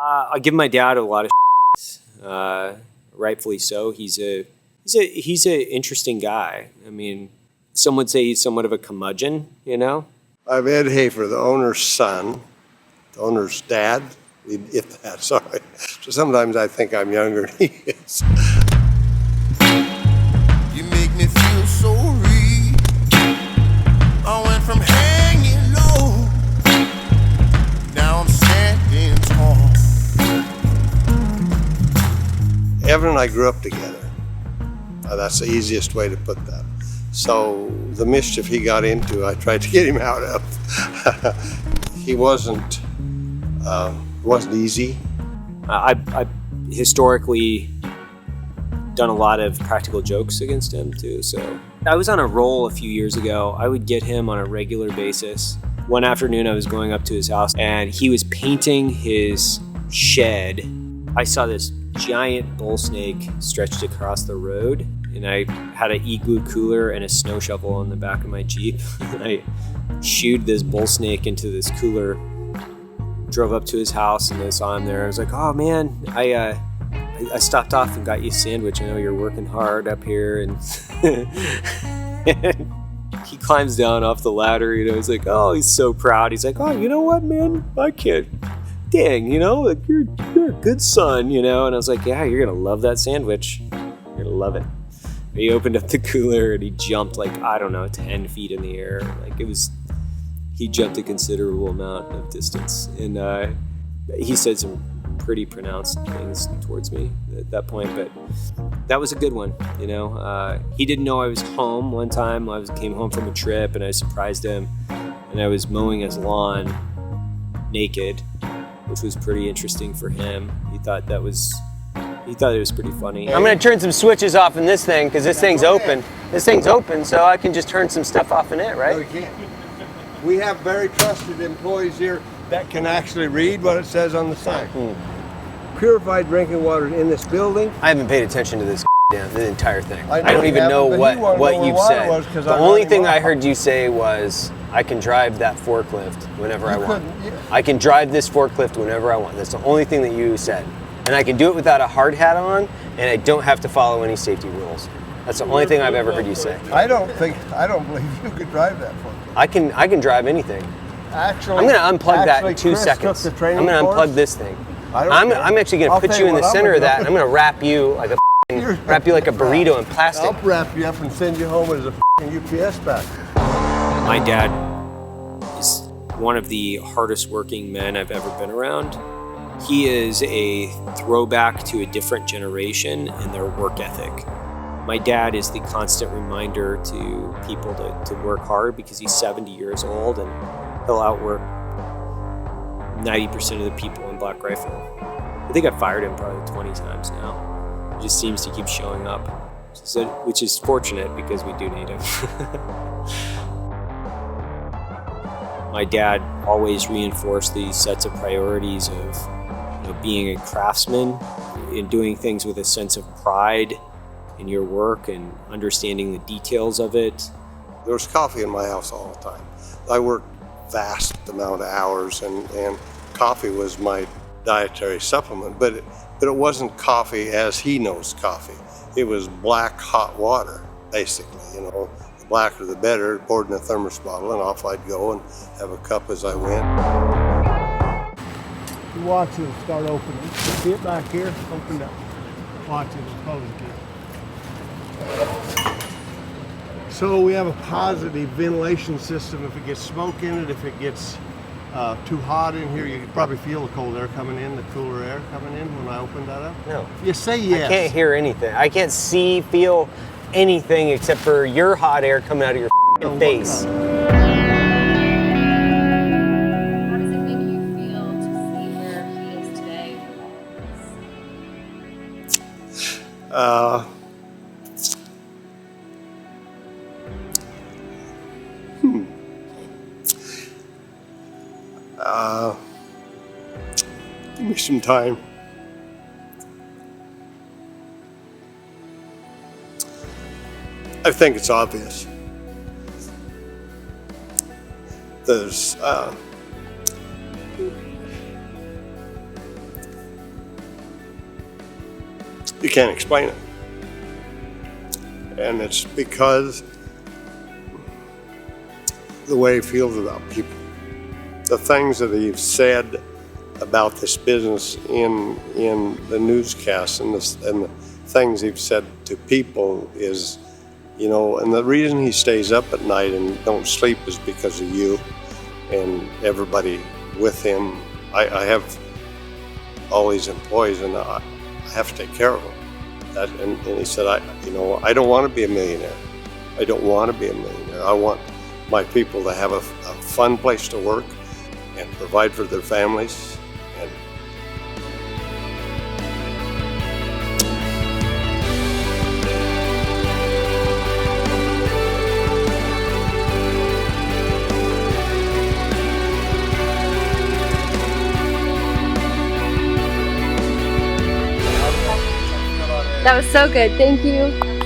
I give my dad a lot of rightfully so. He's an interesting guy. I mean, some would say he's somewhat of a curmudgeon, you know? I'm Ed Hafer, the owner's son, the owner's dad, if that, sorry. So sometimes I think I'm younger than he is. You make me feel so real. I went from hanging low, now I'm standing tall. Evan and I grew up together. That's the easiest way to put that. So the mischief he got into, I tried to get him out of. He wasn't easy. I've historically done a lot of practical jokes against him too. So I was on a roll a few years ago. I would get him on a regular basis. One afternoon I was going up to his house and he was painting his shed. I saw this giant bull snake stretched across the road, and I had an igloo cooler and a snow shovel on the back of my Jeep. And I shooed this bull snake into this cooler, drove up to his house, and I saw him there. I was like, oh man, I stopped off and got you a sandwich. I know you're working hard up here. And he climbs down off the ladder, you know, he's like, oh, he's so proud. He's like, oh, you know what, man, I can't. Dang, you know, like you're a good son, you know. And I was like, yeah, you're gonna love that sandwich. You're gonna love it. And he opened up the cooler and he jumped like, I don't know, 10 feet in the air. Like he jumped a considerable amount of distance. And he said some pretty pronounced things towards me at that point, but that was a good one, you know. He didn't know I was home one time. I came home from a trip and I surprised him, and I was mowing his lawn naked, which was pretty interesting for him. He thought it was pretty funny. I'm gonna turn some switches off in this thing because this thing's open. This thing's open, so I can just turn some stuff off in it, right? No, you can't. We have very trusted employees here that can actually read what it says on the sign. Purified drinking water in this building. I haven't paid attention to this the entire thing. I don't even know what you've said. The only thing I heard you say was, I can drive that forklift whenever I want. I can drive this forklift whenever I want. That's the only thing that you said. And I can do it without a hard hat on, and I don't have to follow any safety rules. That's the only thing I've ever heard you say. I don't believe you could drive that forklift. I can drive anything. Actually, I'm gonna unplug that in 2 Chris seconds. took the I'm training gonna course. unplug this thing. I'm actually gonna put you in the center of that, and I'm gonna wrap you like a burrito in plastic. I'll wrap you up and send you home as a UPS pack. My dad is one of the hardest working men I've ever been around. He is a throwback to a different generation in their work ethic. My dad is the constant reminder to people to work hard because he's 70 years old and he'll outwork 90% of the people in Black Rifle. I think I've fired him probably 20 times now. He just seems to keep showing up, which is fortunate because we do need him. My dad always reinforced these sets of priorities of being a craftsman and doing things with a sense of pride in your work and understanding the details of it. There was coffee in my house all the time. I worked vast amount of hours, and coffee was my dietary supplement, but it wasn't coffee as he knows coffee. It was black hot water, basically, you know. The blacker the better, poured in a thermos bottle, and off I'd go and have a cup as I went. You watch it start opening. See it back here? Opened up. Watch it, it's closed again. So we have a positive ventilation system. If it gets smoke in it, if it gets too hot in here, you can probably feel the cold air coming in, the cooler air coming in when I open that up. No. You say yes. I can't hear anything. I can't see, feel anything except for your hot air coming out of your face. Give me some time. I think it's obvious. There's You can't explain it. And it's because the way he feels about people. The things that he's said about this business in the newscasts and the things he's said to people is, and the reason he stays up at night and don't sleep is because of you and everybody with him. I have all these employees and I have to take care of them. And he said, I don't want to be a millionaire. I don't want to be a millionaire. I want my people to have a fun place to work and provide for their families. And That was so good. Thank you.